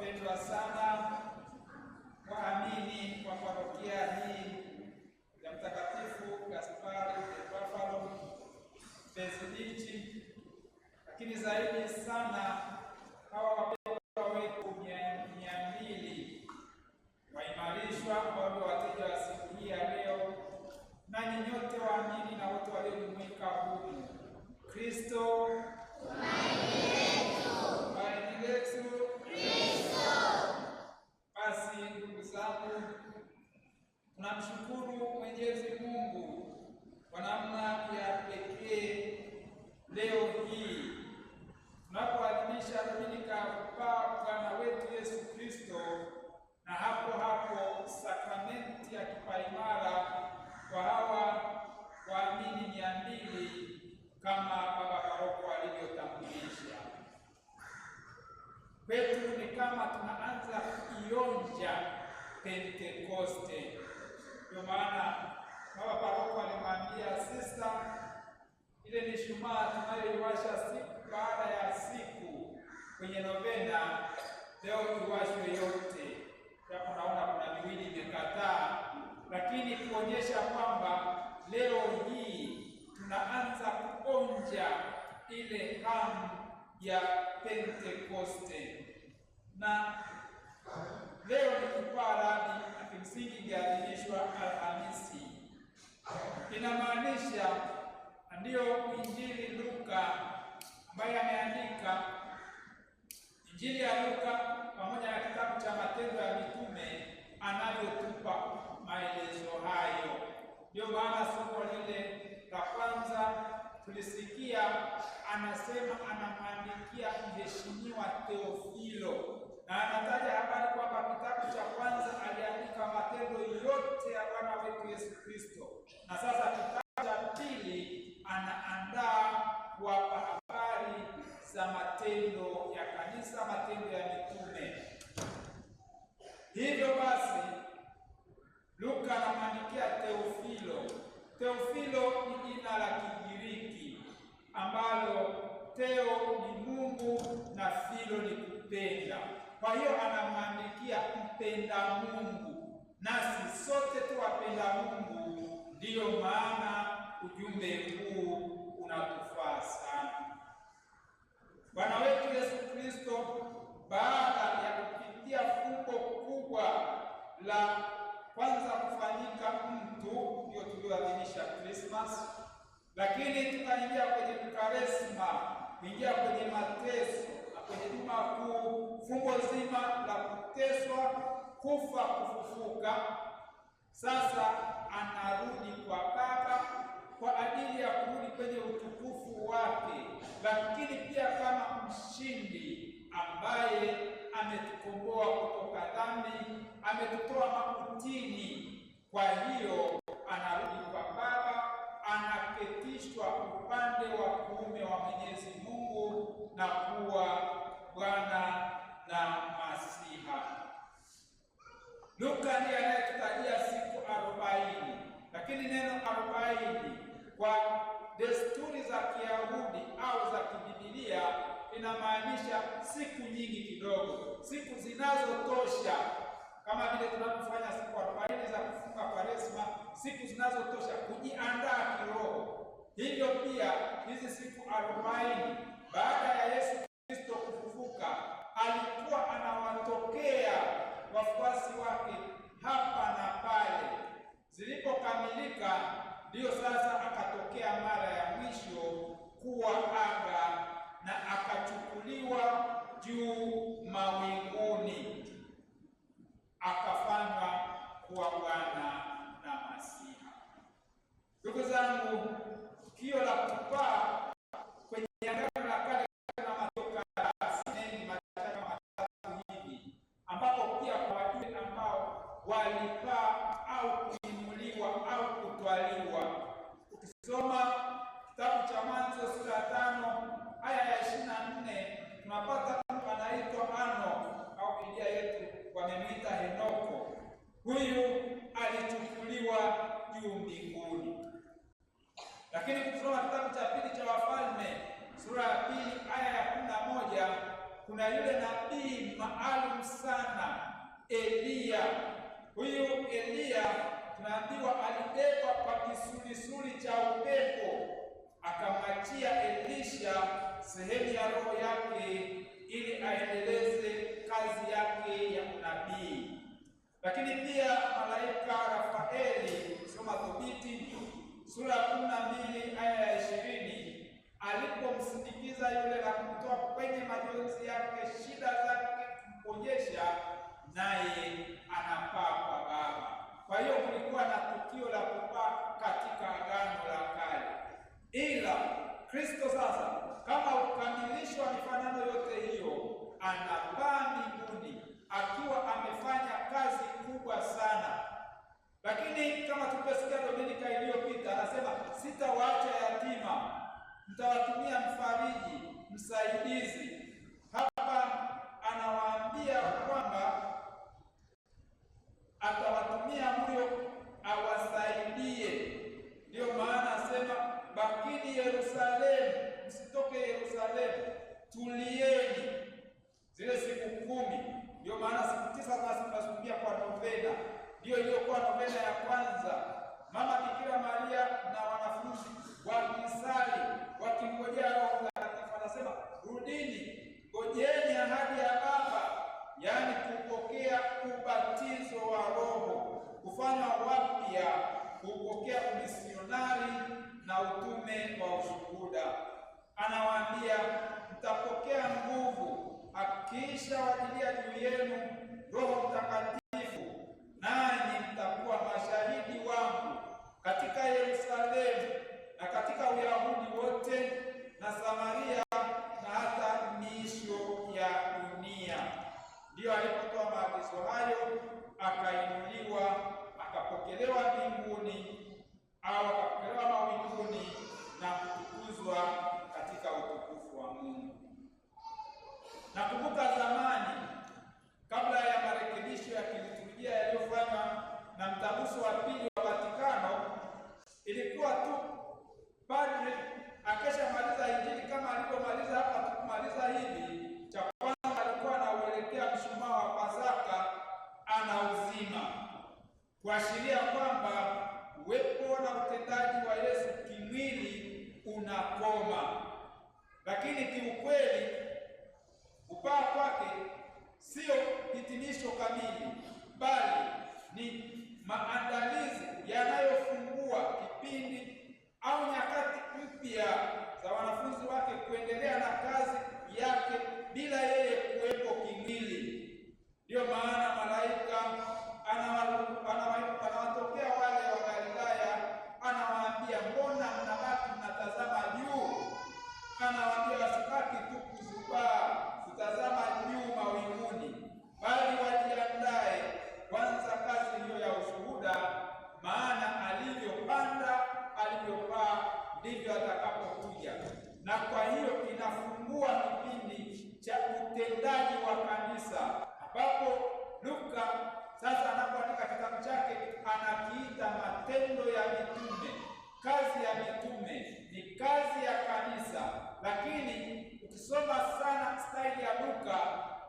wapendwa sana waamini wa parokia hii ya Mtakatifu Gaspari de Buffalo Bezidichi, lakini zaidi sana hawa wapendwa wetu 200 waimarishwa ambao wateja wa siku hii ya leo, nanyi nyote waamini na wote waliojumuika humu. Kristo basi, ndugu zangu, tunamshukuru Mwenyezi Mungu kwa namna ya pekee leo hii tunapoadhimisha Dominika ya Kupaa Bwana wetu Yesu Kristo, na hapo hapo sakramenti ya kipaimara kwa hawa waamini 200 kama baba paroko alivyotambulisha. Kwetu ni kama tunaanza kuionja Pentekoste. Ndio maana baba paroko alimwambia sista, ile ni shumaa tunayoiwasha siku baada ya siku kwenye novena, leo iwashwe yote. Hapo naona kuna miwili imekataa, lakini kuonyesha kwamba leo hii tunaanza kuonja ile hamu ya Pentekoste. Na leo ni kiparadi na kimsingi iliadhimishwa Alhamisi. Inamaanisha ndiyo Injili Luka ambaye ameandika Injili ya Luka pamoja na kitabu cha Matendo ya Mitume anavyotupa maelezo hayo. Ndio maana somo lile la kwanza tulisikia anasema anamwandikia Mheshimiwa Theofilo, na anataja habari kwamba kitabu cha kwanza aliandika matendo yote ya Bwana wetu Yesu Kristo, na sasa kitabu cha pili anaandaa kuwapa habari za matendo ya kanisa, matendo ya mitume. Hivyo basi Luka anamwandikia Theofilo. Theofilo ni jina la Kigiriki ambalo Theo ni Mungu na Filo ni kupenda. Kwa hiyo anamwandikia mpenda Mungu, nasi sote tu wapenda Mungu. Ndiyo maana ujumbe huu unatufaa sana. Bwana wetu Yesu Kristo, baada ya kupitia fumbo kubwa la kwanza kufanyika mtu, ndio tulioadhimisha Christmas, lakini tukaingia kwenye Karisma, kuingia kwenye mateso na kwenye Juma Kuu, fumbo zima la kuteswa, kufa, kufufuka. Sasa anarudi kwa Baba kwa ajili ya kurudi kwenye utukufu wake, lakini pia kama mshindi ambaye ametukomboa kutoka dhambi, ametutoa mautini. Kwa hiyo anarudi kwa Baba, anaketishwa upande wa kuume wa Mwenyezi Mungu na kuwa Bwana na Masiha. Luka ndiye anayetutajia siku 40, lakini neno 40 kwa desturi za Kiyahudi au za Kibibilia inamaanisha siku nyingi kidogo, siku zinazotosha, kama vile tunapofanya siku 40 za kufunga Kwaresma, siku zinazotosha kujiandaa kiroho. Hivyo pia hizi siku 40 baada ya Yesu Kristo kufufuka, alikuwa anawatokea wafuasi wake hapa na pale. Zilipokamilika, ndiyo sasa akatokea mara ya mwisho kuwaaga na akachukuliwa juu mawinguni, akafanywa kuwa Bwana na Masiha. Ndugu zangu, tukio la kupaa kwenye Agano la Kale na matoka mengi matatu hivi, ambapo pia kwa wale ambao walipaa au kuinuliwa au kutwaliwa. Ukisoma kitabu cha Mwanzo sura ya 5 aya ya 24 tunapata mtu anaitwa Ano, au Biblia yetu wamemwita Henoko. Huyu alichukuliwa juu mbinguni. Lakini kusoma kitabu cha pili cha Wafalme sura ya 2 aya ya 11 kuna yule nabii maalum sana, Eliya. Huyu Eliya tunaambiwa alibebwa kwa kisulisuli cha upepo, akamwachia Elisha sehemu ya roho yake ili aendeleze kazi yake ya unabii. Lakini pia malaika Rafaeli, soma Tobiti sura ya 12 aya ya 20, alipomsindikiza yule na kumtoa kwenye majonzi yake, shida zake kumponyesha, naye anapaa kwa Baba. Kwa hiyo kulikuwa na tukio la kupaa katika Agano la Kale, ila Kristo sasa kama ukamilisho wa mifanano yote hiyo anapaa mbinguni akiwa amefanya kazi kubwa sana. Lakini kama tulivyosikia Dominika iliyopita, anasema sitawaacha yatima, mtawatumia mfariji, msaidizi. Hapa anawaambia kwamba atawatumia huyo awasaidie. Ndiyo maana asema bakini Yerusalemu, msitoke Yerusalemu, tulieni zile siku 10. Ndiyo maana siku 9 tunasubiria kwa novena, ndiyo iliyokuwa novena ya kwanza, Mama Bikira Maria na wanafunzi wakisali wakingojea Roho Mtakatifu. Anasema rudini, ngojeni ahadi ya Baba, yaani kupokea ubatizo wa Roho, kufanywa wapya, kupokea umisionari na utume wa ushuhuda. Anawaambia mtapokea nguvu akiisha wajilia juu yenu Roho Mtakatifu, nanyi mtakuwa mashahidi wangu katika Yerusalemu na katika Uyahudi wote na Samaria na hata miisho ya dunia. Ndiyo alipotoa maagizo hayo, akainuliwa, akapokelewa mbinguni au akapokelewa mawinguni na kutukuzwa katika utukufu wa Mungu. Nakumbuka zamani, kabla ya marekebisho ya kiliturujia yaliyofanywa na mtaguso wa pili wa Vatikano, ilikuwa tu padri akishamaliza Injili kama alivyomaliza hapa tukumaliza hivi, cha kwanza alikuwa anauelekea mshumaa wa Pasaka, anauzima, kuashiria kwamba uwepo na utendaji wa Yesu kimwili unakoma. Lakini kiukweli kupaa kwake sio hitimisho kamili, bali ni maandalizi yanayofungua kipindi au nyakati mpya za wanafunzi wake kuendelea na kazi yake bila yeye kuwepo kimwili. Ndiyo maana malaika anawatokea wale wa Galilaya, anawaambia mbona mnabaki mnatazama juu? Anawaambia wasibaki tu kuzubaa kutazama juu mawinguni, bali wajiandae kwanza kazi hiyo ya ushuhuda, maana alivyopanda alivyopaa ndivyo atakapokuja. Na kwa hiyo inafungua kipindi cha utendaji wa kanisa, ambapo Luka sasa anapoandika kitabu chake anakiita Matendo ya Mitume. Kazi ya mitume ni kazi ya kanisa, lakini ukisoma sana staili ya Luka,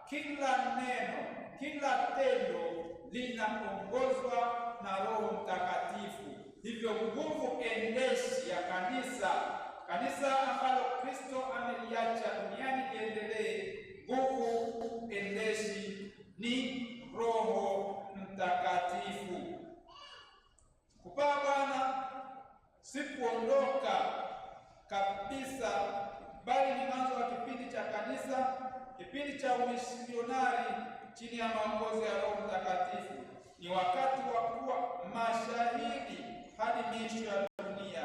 kila neno, kila tendo linaongozwa na Roho Mtakatifu. Hivyo nguvu endeshi ya kanisa ambalo Kristo ameliacha duniani liendelee, nguvu endeshi ni Roho Mtakatifu. Kupaa Bwana si kuondoka kabisa, bali ni mwanzo wa kipindi cha kanisa, kipindi cha umisionari chini ya maongozi ya Roho Mtakatifu. Ni wakati wa kuwa mashahidi hadi miisho ya dunia.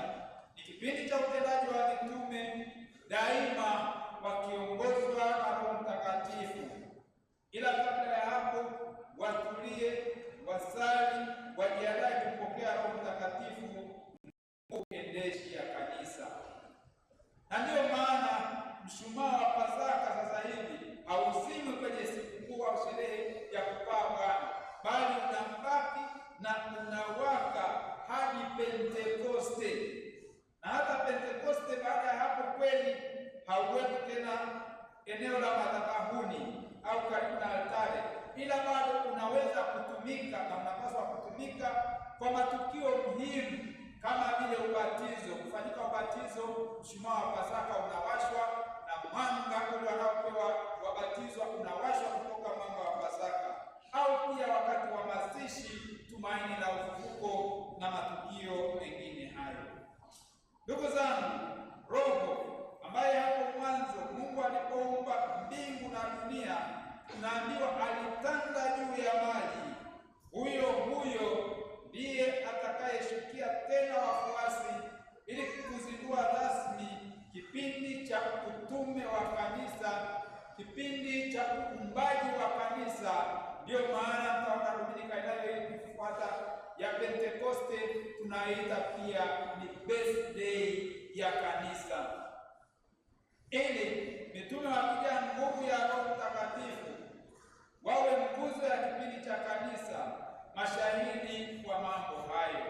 Ni kipindi cha utendaji wa mitume daima wakiongozwa na Roho Mtakatifu. Ila kabla ya hapo watulie, wasali, wajiandae kupokea Roho Mtakatifu, nguvu endeshi ya kanisa. Na ndiyo maana mshumaa wa Pasaka sasa hivi hauzimwi kwenye sikukuu au sherehe ya kupaa Bwana, bali unabaki na unawaka hadi Pentekoste. Na hata Pentekoste baada ya hapo kweli hauweki tena eneo la madhabahuni, ila bado unaweza kutumika na unapaswa kutumika kwa matukio muhimu kama vile ubatizo. Kufanyika ubatizo, mshumaa wa Pasaka unawashwa na mwanga ule wanaopewa wabatizwa unawashwa kutoka mwanga wa Pasaka, au pia wakati wa mazishi, tumaini la ufufuko na matukio mengine hayo. Ndugu zangu, Roho ambaye hapo mwanzo Mungu alipoumba mbingu na dunia, tunaambiwa alitanda juu ya maji. Huyo ndiye atakayeshukia tena wafuasi ili kuzindua rasmi kipindi cha utume wa kanisa, kipindi cha uumbaji wa kanisa. Ndiyo maana mtaona Dominika inayofuata ya Pentekoste tunaita pia ni birthday ya kanisa, ili mitume wakijaa nguvu ya Roho Mtakatifu wawe nguzo ya kipindi cha kanisa, mashahidi wa mambo hayo.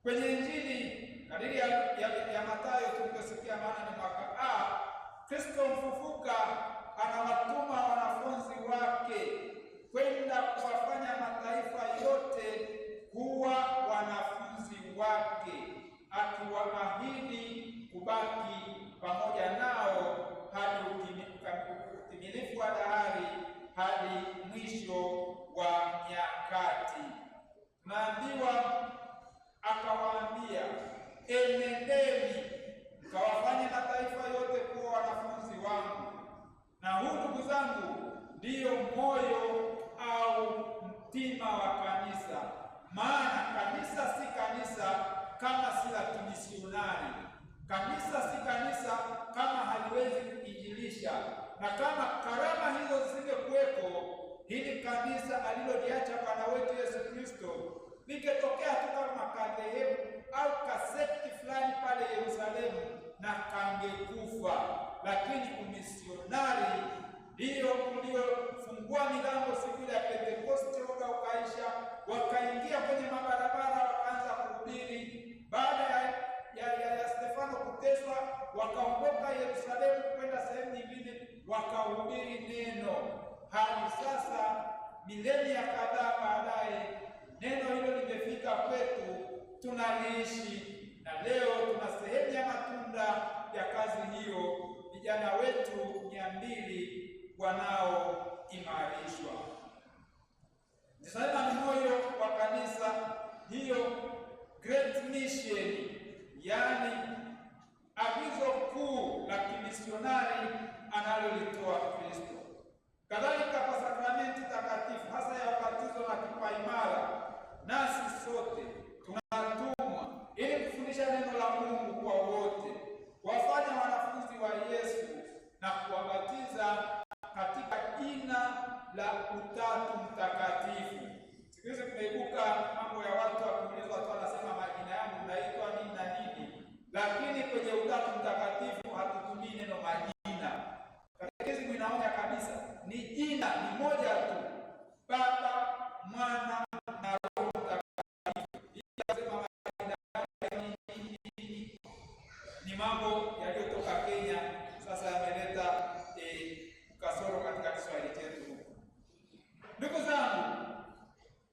Kwenye Injili kadiri ya Mathayo tuliposikia, maana ni mwaka A, Kristo mfufuka anawatuma wanafunzi wake kwenda kuwafanya mataifa yote kuwa wanafunzi wake, akiwaahidi kubaki pamoja nao hadi utimilifu wa dahari, hadi mwisho wa nyakati. Tunaambiwa akawaambia, enendeni mkawafanye mataifa yote kuwa wanafunzi wangu. Na huu, ndugu zangu, ndiyo moyo au mtima wa kanisa. Maana kanisa si kanisa kama si la kimisionari. Kanisa si kanisa kama haliwezi kuinjilisha, na kama karama hizo zisingekuwepo, hili kanisa aliloliacha Bwana wetu Yesu Kristo liketokea tu kama kadhehebu au kasekti fulani pale Yerusalemu na kangekufa. Lakini umisionari ndiyo uliofungua milango siku ya Pentekoste, woga ukaisha, wakaingia kwenye mabarabara, wakaanza kuhubiri. Baada ya Stefano kuteswa, wakaondoka Yerusalemu kwenda sehemu nyingine, wakahubiri neno. Hadi sasa milenia kadhaa baadaye, neno hilo limefika kwetu, tunaliishi, na leo tuna sehemu ya matunda ya kazi hiyo, vijana wetu 200 wanaoimarishwa. Nisema ni moyo wa kanisa hiyo, great mission, yani agizo kuu la kimisionari analolitoa Kristo. Kadhalika kwa sakramenti takatifu, hasa ya ubatizo na kipaimara, nasi sote tunatumwa ili kufundisha neno la Mungu kwa wote, wafanya wanafunzi wa Yesu na kuwabatiza katika jina la Utatu Mtakatifu. Siku hizi kumeibuka mambo ya watu wakiulizwa, watu wanasema majina yangu mnaitwa nini na nini, lakini kwenye Utatu Mtakatifu hatutumii neno majina. Katekisimu inaonya kabisa ni jina, ni moja tu, Baba, Mwana na Roho Mtakatifu. Inasema majina ni mambo yaliyotoka Kenya, sasa yameleta kasoro katika Kiswahili chetu. Ndugu zangu,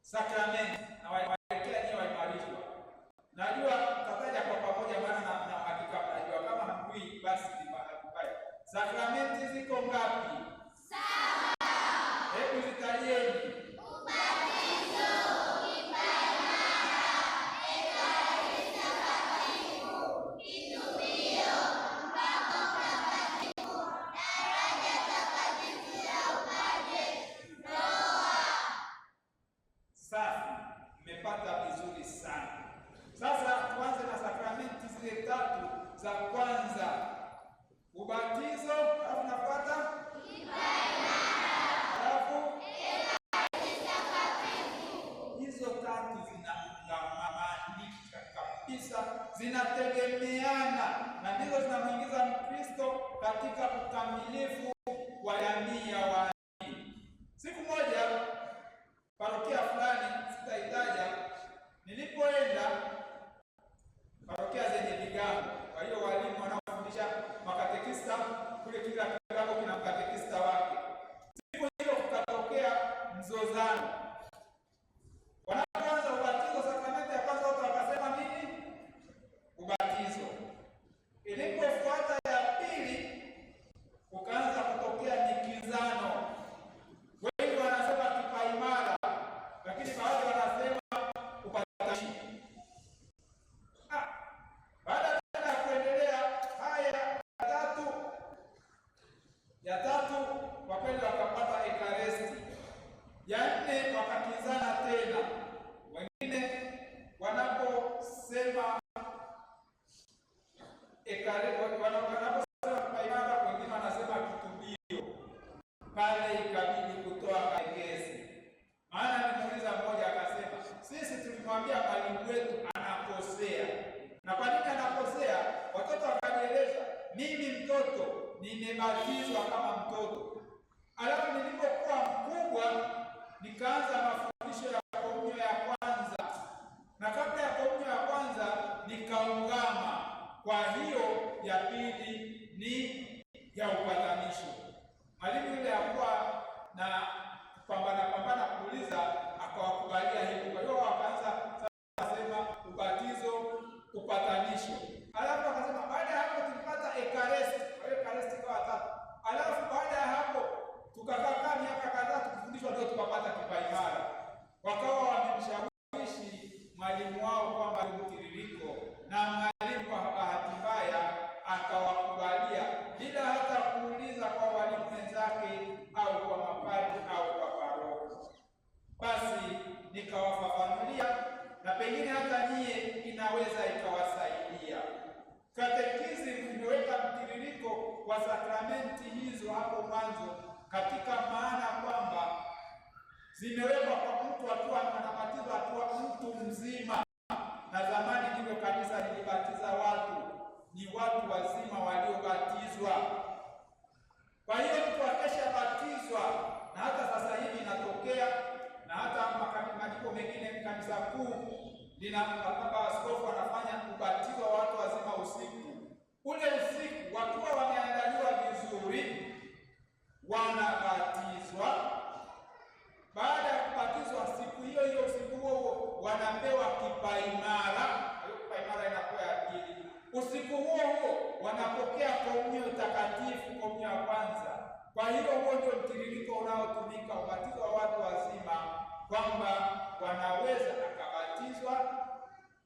sakramenti na waimarishwa nyewe waimarishwa. Najua tataja kwa pamoja, maana na hakika mnajua. Kama hamjui basi ni mahali. Sakramenti ziko ngapi? 7. Hebu zitajeni. Ubatizo, kipaimara, ekaristi takatifu, kitubio, mpako mtakatifu, daraja takatifu ya upadre, ndoa. Safi, mmepata vizuri sana. Sasa tuanze na sakramenti zile 3 za kwanza. Ubatizo, alafu nafuata kipaimara, alafu ekaristi takatifu. Hizo 3 zinangamanika kabisa, zinategemeana, na ndizo zinamuingiza Mkristo katika ukamilifu wa jamii ya waamini. Siku moja parokia fulani, sitaitaja, nilipoenda parokia zenye vigango, kwa hiyo walimu wanaofundisha makatekista kule, kila kigango kina mkatekista wake. Siku hiyo kukatokea kweli wakapata ekaristi. Ya nne wakakizana tena, wengine wanaposema kipaimara, wengine wanasema kitubio. Pale ikabidi kutoa katekesi. Maana nimuuliza mmoja akasema, sisi tulimwambia mwalimu wetu anakosea. Na kwa nini anakosea? Watoto wakanieleza, mimi mtoto nimebatizwa kama mtoto, alafu nilipokuwa mkubwa nikaanza mafundisho ya komunyo ya kwanza, na kabla ya komunyo ya kwanza nikaungama. Kwa hiyo ya pili ni ya upatanisho. Mwalimu yule hakuwa na pambana kuuliza, akawakubalia hivyo. Kwa hiyo wakaanza sema ubatizo, upatanisho. Alafu akasema baada ya hapo tulipata ekaristi. Kwa hiyo ekaristi kwa tatu. Alafu baada ya hapo tukakaa miaka kadhaa tukifundishwa, ndio tukapata kipaimara. Wakawa wamemshawishi mwalimu wao kwamba mtiririko, na mwalimu kwa bahati mbaya akawakubalia bila hata kuuliza kwa walimu wenzake au kwa mapadri au kwa paroko. Basi nikawafafanulia, na pengine hata nyie inaweza ikawasaidia. Katekisimu imeweka mtiririko wa sakramenti hizo hapo mwanzo, katika maana kwamba zimewekwa kwa mtu akiwa anabatizwa akiwa mtu mzima. Na zamani ndivyo kanisa lilibatiza watu, ni watu wazima waliobatizwa. Kwa hiyo mtu akishabatizwa, na hata sasa hivi inatokea, na hata majimbo mengine kanisa kuu lina baba askofu anafanya ubatizo wa watu wazima usiku. Ule usiku wakiwa wameandaliwa vizuri, wanabatizwa. Baada ya kubatizwa, siku hiyo hiyo, usiku huo wanapewa kipaimara. Hiyo kipaimara inakuwa ya pili. Usiku huo wanapokea komunyo takatifu, komunyo ya kwanza. Kwa hiyo huo ndio mtiririko unaotumika ubatizo wa watu wazima, kwamba wanaweza akabatizwa,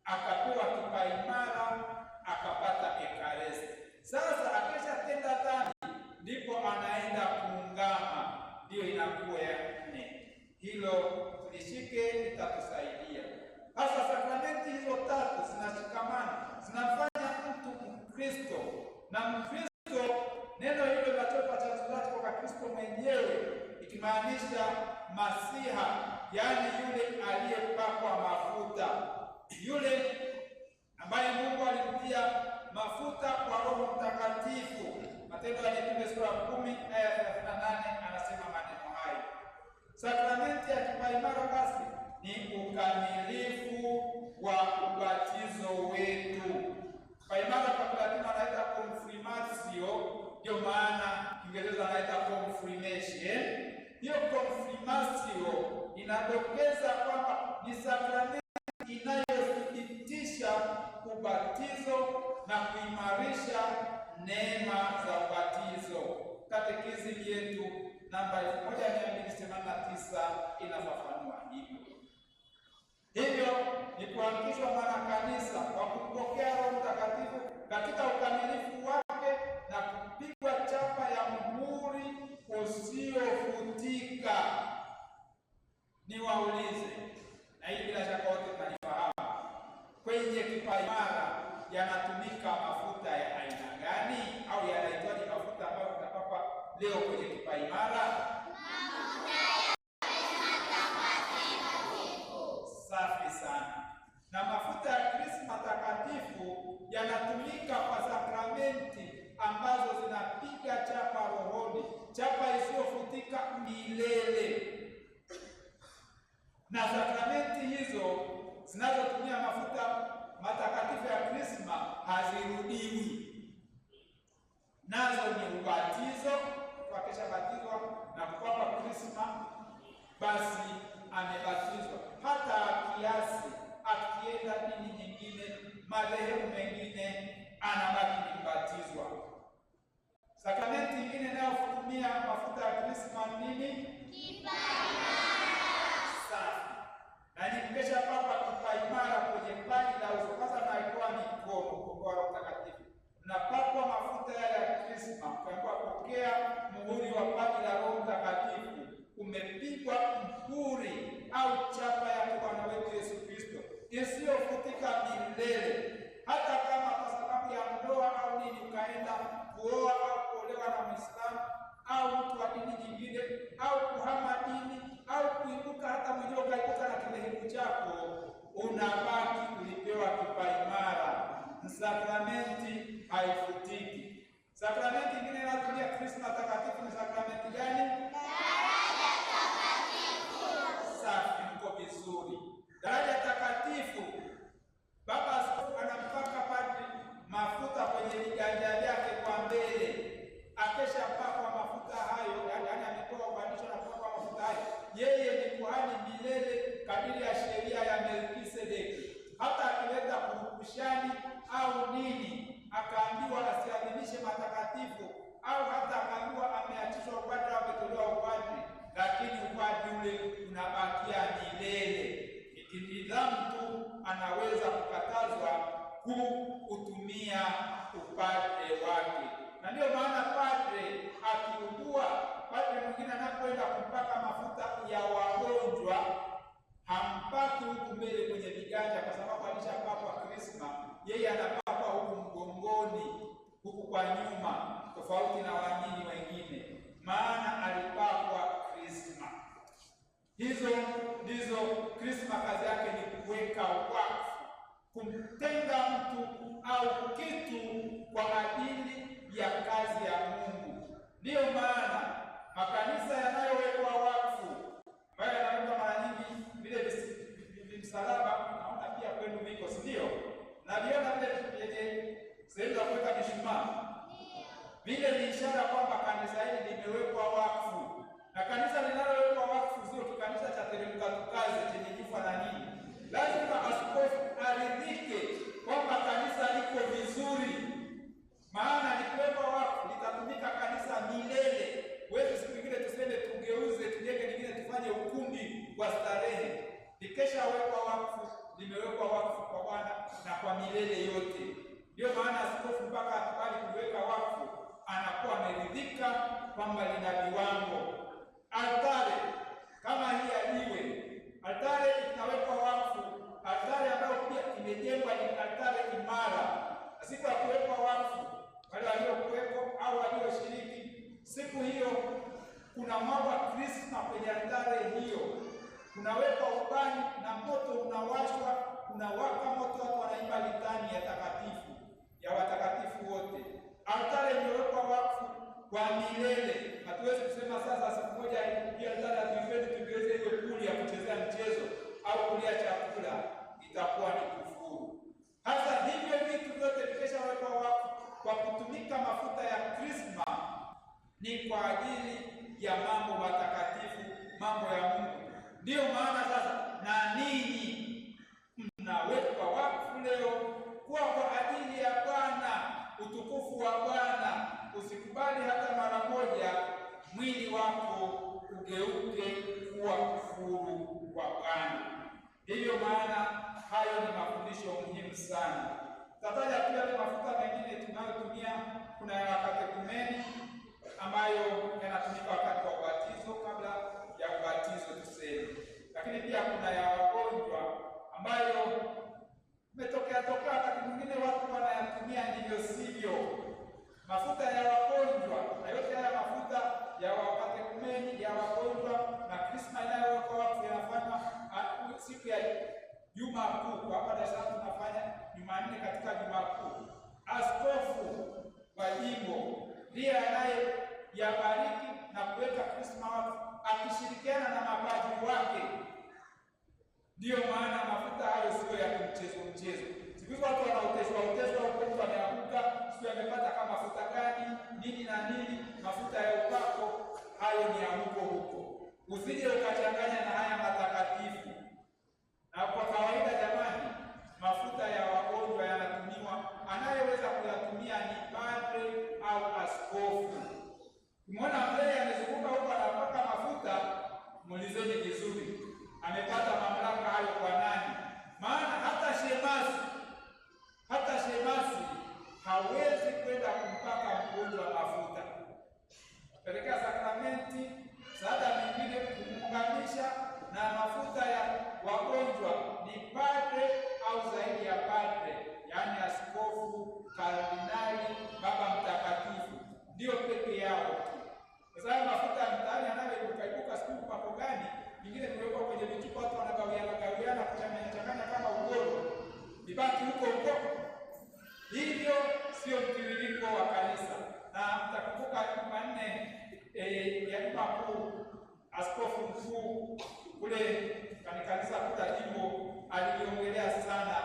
akapewa kipaimara, akapata ekaristi. Sasa akishatenda dhambi ndipo anaenda kuungama, ndiyo inakuwa ya nne. Hilo tulishike, litatusaidia. Sasa sakramenti hizo tatu zinashikamana, zinafanya mtu Mkristo. Na Mkristo, neno hilo linatoka chanzo kwa Kristo mwenyewe, ikimaanisha Masiha, yaani yule aliyepakwa mafuta, yule ambaye Mungu alimtia mafuta kwa Roho Mtakatifu. Matendo ya Mitume sura 10 aya 38 anasema maneno hayo. Sakramenti ya kipaimara basi ni ukamilifu wa ubatizo wetu. Kipaimara kwa Kilatini anaita confirmatio, ndio maana Kiingereza anaita confirmation. Hiyo confirmatio inadokeza kwamba ni sakramenti inayothibitisha ubatizo na kuimarisha neema za ubatizo. Katekisimu yetu namba 1289 inafafanua hivyo. Hivyo ni kuhakikishwa mwana kanisa kwa kupokea Roho Mtakatifu katika ukamilifu wake na kupigwa chapa ya muhuri usiofutika. Niwaulize, na hii bila shaka wote mnalifahamu, kwenye kipaimara yanatumika mafuta ya aina gani, au yanaitwaje mafuta ambayo tunapakwa leo kwenye kipaimara? Safi sana. Na mafuta ya Krisma takatifu yanatumika kwa sakramenti ambazo zinapiga chapa rohoni, chapa isiyofutika milele. Na sakramenti hizo zinazotumia mafuta matakatifu ya Krisma hazirudiwi. Nazo ni ubatizo, wakishabatizwa na kupakwa Krisma, basi amebatizwa. Hata kiasi akienda dini nyingine, madhehebu mengine, anabaki ni kubatizwa. Sakramenti nyingine inayotumia mafuta ya Krisma nini? Kipaimara. Safi. Na nikesha papa kipaimara kwenye paji la uso, kwanza naikuwa mikono kwa Roho Mtakatifu, napakwa mafuta yale ya Krisma, kwa pokea muhuri wa paji la Roho Mtakatifu. umepigwa mhuri au chapa ya Bwana wetu Yesu Kristo isiyofutika milele. Hata kama kwa sababu ya ndoa au nini ukaenda kuoa au kuolewa na Muislamu au mtu wa dini nyingine au kuhama dini au kuibuka hata mwenyewe ukaibuka na kilehebu chako, unabaki ulipewa kipaimara. Sakramenti haifutiki. Sakramenti nyingine inayotumia Krisma takatifu ni sakramenti gani? Safi, mko vizuri. Daraja takatifu, Baba Askofu anampaka padri mafuta kwenye viganja vyake kwa mbele. Akishapakwa mafuta hayo, yaani ametoa ubadilisho na kupakwa mafuta hayo, yeye ni kuhani milele kadiri ya sheria ya Melkisedeki. Hata akileta kurukushani au nini, akaambiwa asiadhimishe matakatifu, au hata akaambiwa ameachishwa upadre au ametolewa upadre, lakini upadre ule unabakia milele. Ikidhamu tu anaweza kukatazwa kuutumia upadre wake. Na ndiyo maana padre akiugua, padre mwingine anapoenda kumpaka mafuta ya wagonjwa hampaki huku mbele kwenye viganja, kwa sababu alishapakwa Krisma. Yeye anapakwa huku mgongoni, huku kwa nyuma, tofauti na waamini wengine, maana alipakwa Krisma. Hizo ndizo Krisma, kazi yake ni kuweka wakfu, kumtenga mtu au kitu kwa ajili ya kazi ya Mungu. Ndiyo maana makanisa yanayowekwa wakfu, ambayo yanawekwa mara nyingi vile msalaba, naona pia kwenu viko, si ndio? Naviona vile sehemu za kuweka mishumaa, vile ni ishara kwamba kanisa hili limewekwa wakfu. Na kanisa linalowekwa wakfu sio kikanisa cha teremka tukaze chenye jifa na nini. Lazima askofu aridhike kwamba kanisa liko vizuri, maana likiwekwa wakfu litatumika kanisa milele. Wewe siku nyingine tuseme tugeuze, tujenge lingine, tufanye ukumbi wa starehe. Likishawekwa wakfu, limewekwa wakfu kwa Bwana na kwa milele yote. Ndio maana askofu mpaka akubali kuweka wakfu, anakuwa ameridhika kwamba lina viwango. Altare kama hii ya jiwe, altare inawekwa wakfu, altare ambayo pia imejengwa ni altare imara. Siku ya kuwekwa wakfu, wale waliokuwepo au walioshiriki siku hiyo, kuna mwanga Krisma kwenye altare hiyo, kunawekwa ubani na moto unawashwa, kunawaka moto, watu wanaimba litani ya takatifu ya watakatifu wote. Altare imewekwa wakfu kwa milele. Hatuwezi kusema sasa siku moja hii altare hatuipendi tugeuze hiyo puli ya kuchezea mchezo au kulia chakula, itakuwa ni kufuru. Hasa hivyo vitu vyote vikishawekwa wakfu kwa kutumika mafuta ya Krisma, ni kwa ajili ya mambo matakatifu, mambo ya Mungu. Ndiyo maana sasa na ninyi mnawekwa wakfu leo kuwa kwa ajili ya Bwana, utukufu wa Bwana. Usikubali hata mara moja mwili wako ugeuke kuwa kufuru kwa Bwana. Ndiyo maana hayo ni mafundisho muhimu sana. Tataja pia yale mafuta mengine tunayotumia. Kuna ya katekumeni ambayo yanatumika wakati wa ubatizo, kabla ya ubatizo tuseme. Lakini pia kuna ya wagonjwa ambayo umetokea wakati mwingine watu wanayatumia ndivyo sivyo. Mafuta ya wagonjwa na yote haya mafuta ya wakatekumeni, ya wagonjwa na Krisma inayowekwa wakfu yanafanywa siku ya Juma Kuu. Hapa Dar es Salaam tunafanya Jumanne katika Juma Kuu. Askofu wa jimbo ndiye anayeyabariki na kuweka Krisma wakfu akishirikiana na mapadri wake. Ndiyo maana mafuta hayo sio ya mchezo. Siku watu wanaoteshwa huko, mtu ameanguka, sio amepata kama mafuta gani nini na nini. Mafuta ya upako hayo ni ya huko. Usije ukachanganya na haya matakatifu. Na kwa kawaida jamani, mafuta ya wagonjwa yanatumiwa, anayeweza kuyatumia ni padre au askofu. Umeona mbele amezunguka huko anapaka mafuta, muulizeni vizuri, amepata mamlaka hayo kwa nani? Maana hata shemasi hawezi kwenda kumpaka mgonjwa mafuta. Pelekea sakramenti, saada mingine vingine vimewekwa kwenye vichupa, watu wanagawiana kuchanganya kama ugoro, vibaki huko huko. Hivyo sio mtiririko wa kanisa. Na mtakumbuka Jumanne ya Juma Kuu, askofu mkuu kule kanisa kuu la jimbo aliongelea sana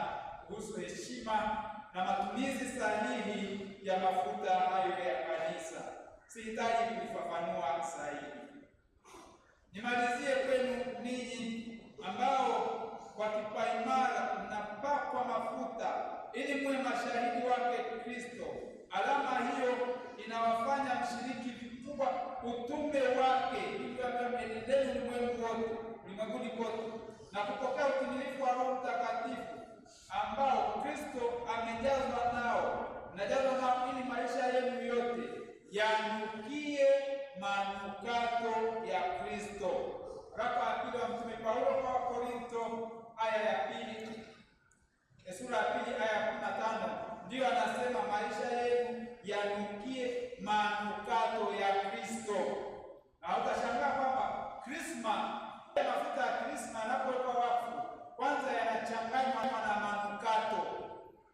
kuhusu heshima na matumizi sahihi ya mafuta hayo ya kanisa. Sihitaji kulifafanua zaidi. Nimalizie kwenu ninyi ambao kwa kipaimara mnapakwa mafuta ili muwe mashahidi wake Kristo. Alama hiyo inawafanya mshiriki vikubwa utume wake, hivyo enendeni ulimwenguni kote na kupokea utimilifu wa Roho Mtakatifu ambao Kristo amejazwa nao. Mnajazwa nao ili maisha yenu yote yanukie manukato ya Kristo. Waraka wa pili wa Mtume Paulo kwa Wakorintho sura ya pili aya ya 15 ndiyo anasema maisha yenu yanukie manukato ya Kristo. Na utashangaa kwamba mafuta ya krisma yanapowekwa wakfu, kwanza yanachanganywa na manukato,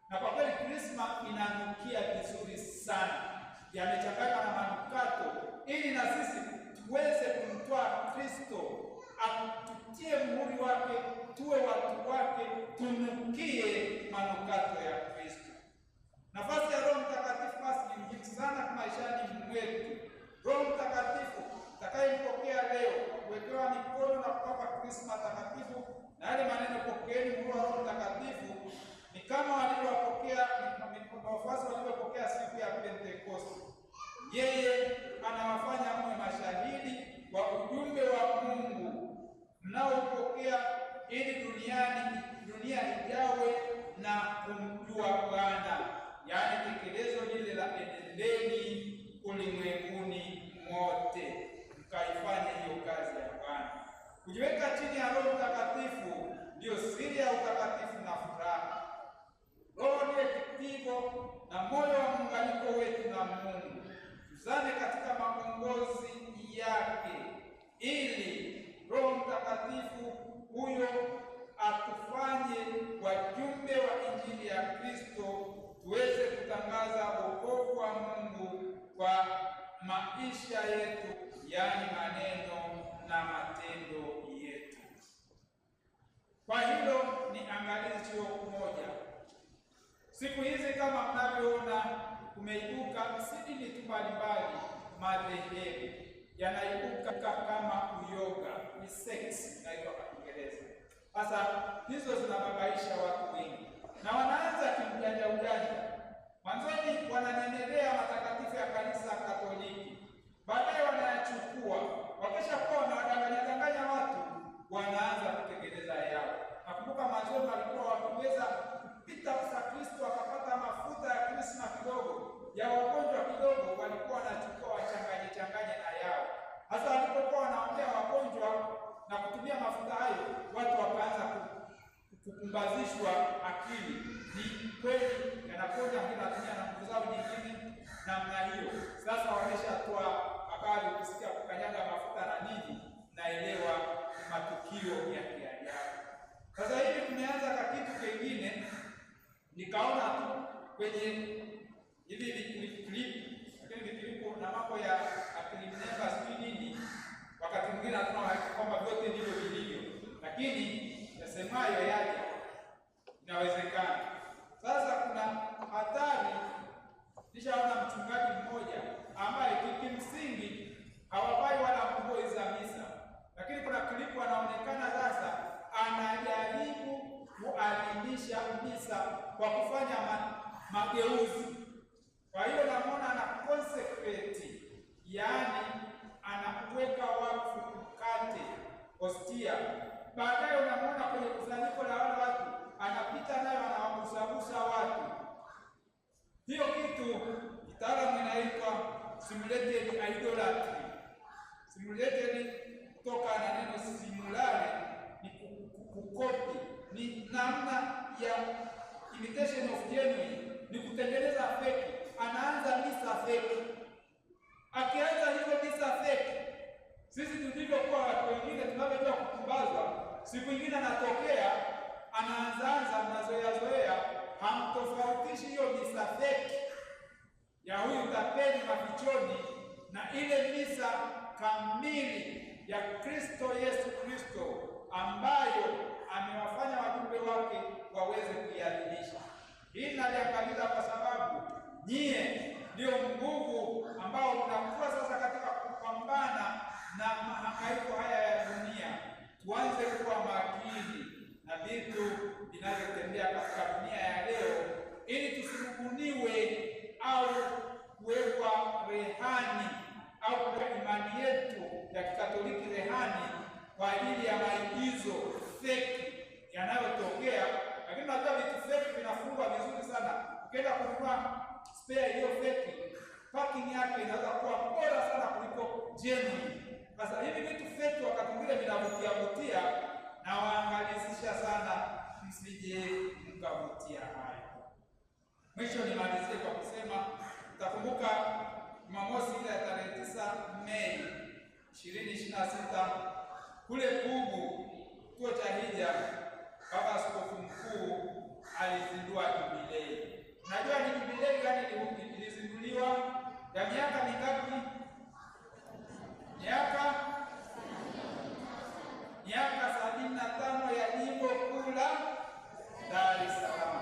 na kwa kweli krisma inanukia vizuri sana. Yamechanganywa na manukato ili na sisi tuweze kumtoa Kristo, atutie muhuri wake, tuwe watu wake, tunukie manukato ya Kristo. Nafasi ya Roho Mtakatifu basi ni muhimu sana maishani mwetu. Roho Mtakatifu atakayempokea leo, kuwekewa mikono na kupakwa krisma takatifu, na yale maneno pokeeni muhuri wa Roho Mtakatifu, ni kama walivyopokea wafuasi walivyopokea siku ya Pentekoste. Yeye anawafanya mwe mashahidi wa ujumbe wa Mungu mnaopokea, ili dunia ijawe na kumjua Bwana, yaani tekelezo lile la enendeni ulimwenguni mote mkaifanye hiyo kazi ya Bwana. Kujiweka chini ya Roho Mtakatifu ndiyo siri ya utakatifu na furaha. Roho ndiye kitivo na moyo wa muunganiko wetu na Mungu. Tuzame katika maongozi yake ili Roho Mtakatifu huyo atufanye wajumbe wa Injili ya Kristo, tuweze kutangaza wokovu wa Mungu kwa maisha yetu, yaani maneno na matendo yetu. Kwa hilo ni angalizio moja. Siku hizi kama mnavyoona, kumeibuka si dini tu mbalimbali, madhehebu yanaibuka kama uyoga, ni sex inaitwa kwa Kiingereza. Sasa hizo zinababaisha watu wengi na wanaanza kimjanja ujanja. Mwanzoni wananenelea matakatifu ya kanisa Katoliki, baadaye wanayachukua, wakishakuwa wanawadanganya watu, wanaanza kutekeleza yao. Nakumbuka mwanzoni walikuwa wakiweza kupita Kristo akapata mafuta ya krisma kidogo ya wagonjwa kidogo, walikuwa wanachukua wachanganye na yao. Hasa walipokuwa wanaombea wagonjwa na kutumia mafuta hayo, watu wakaanza kupumbazishwa akili. Ni kweli yanaponya, wanatumia na nguvu zao nyingine namna hiyo. Sasa wameshatoa habari, ukisikia kukanyaga mafuta na nini, naelewa ni matukio ya kiajabu. Sasa hivi tumeanza kwa kitu kingine, nikaona tu kwenye hivi vikilipu na mambo ya akili mnemba sijui nini, wakati mwingine hatuna hakika kwamba vyote ndivyo vilivyo, lakini yasemayo yaje, inawezekana. Sasa kuna hatari. Nishaona mchungaji mmoja ambaye kimsingi hawavai wala nguo za misa, lakini kuna klipu anaonekana sasa anajaribu kuadhimisha misa kwa kufanya mageuzi. Kwa hiyo namwona ana consecrate, yaani anakuweka wakfu mkate, hostia. Baadaye unamwona kwenye kusanyiko la wale watu anapita nayo anawagusagusa watu. Hiyo kitu kitaalamu inaitwa simulated idolatry. Simulated kutoka na neno simulare ni kukopi, ni namna ya imitation of genuine, ni kutengeneza fake. Anaanza misa fake. Akianza hizo misa fake, sisi tulivyokuwa watu wengine tunavyojua Siku nyingine anatokea anaanza mnazoea, hamtofautishi hiyo misa feki ya huyu tapeli mafichoni na ile misa kamili ya Kristo Yesu Kristo ambayo amewafanya wajumbe wake waweze kuiadhimisha. Hii naliangaliza kwa sababu nyie ndio nguvu ambao mnakuwa sasa katika kupambana na mahangaiko haya ya dunia. Tuanze kuwa makini na vitu vinavyotembea katika dunia ya leo, ili tusirubuniwe au kuwekwa rehani au kwa imani yetu ya Kikatoliki rehani kwa ajili ya maigizo feki yanayotokea. Lakini najua vitu feki vinafungwa vizuri sana. Ukienda kununua spare hiyo feki, parking yake inaweza kuwa bora sana kuliko genuine. Sasa hivi vitu feki wakati mwingine vinavutia na waangalizisha sana, msije mkavutia hayo. Mwisho nimalizie kwa kusema, utakumbuka Jumamosi ile ya tarehe 9 Mei 2026 kule Pugu, kituo cha hija, Baba Askofu Mkuu alizindua jubilei. Unajua ni jubilei gani ilizinduliwa? Ya miaka mingapi? Miaka 75 ya jimbo kuu la Dar es Salaam.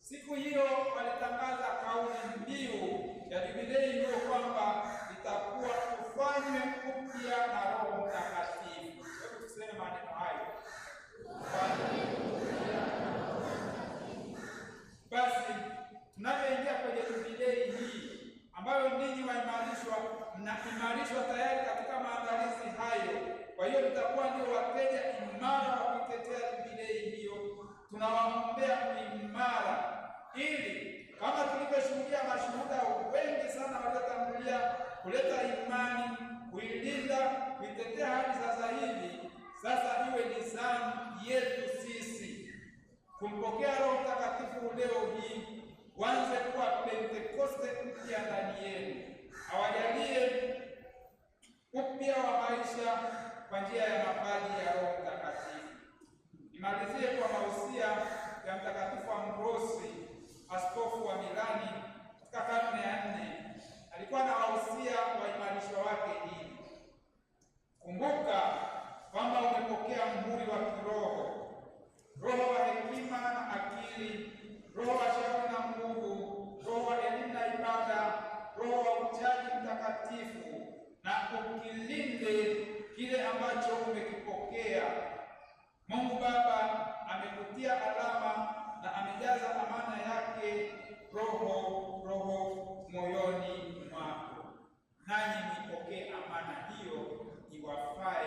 Siku hiyo walitangaza kauli mbiu ya jubilei hiyo kwamba itakuwa kufanywe upya na Roho Mtakatifu. Hebu tuseme maneno hayo. Basi tunapoingia kwenye jubilei hii ambayo ninyi mnaimarishwa tayari katika maandalizi hayo, kwa hiyo mtakuwa ndio wateja imara wa kuitetea jubilei hiyo. Tunawaombea uimara, ili kama tulivyoshuhudia mashuhuda wengi sana waliotangulia kuleta imani, kuilinda, kuitetea hadi sasa hivi, sasa iwe ni zamu yetu sisi kumpokea Roho Mtakatifu leo hii, wanze kuwa Pentekoste mpya ndani yenu, awajalie upya wa maisha kwa njia ya mapaji ya Roho Mtakatifu. Nimalizie kwa mausia ya Mtakatifu Ambrosi, askofu wa Milani katika karne ya 4. Alikuwa na wahusia waimarishwa wake hivi: kumbuka kwamba umepokea muhuri wa kiroho, roho wa hekima na akili, roho wa shauri na nguvu, roho wa elimu na ibada, roho wa uchaji mtakatifu, na ukilinde kile ambacho umekipokea. Mungu Baba amekutia alama na amejaza amana yake roho moyoni mwako, nanyi mwipokee amana hiyo iwafae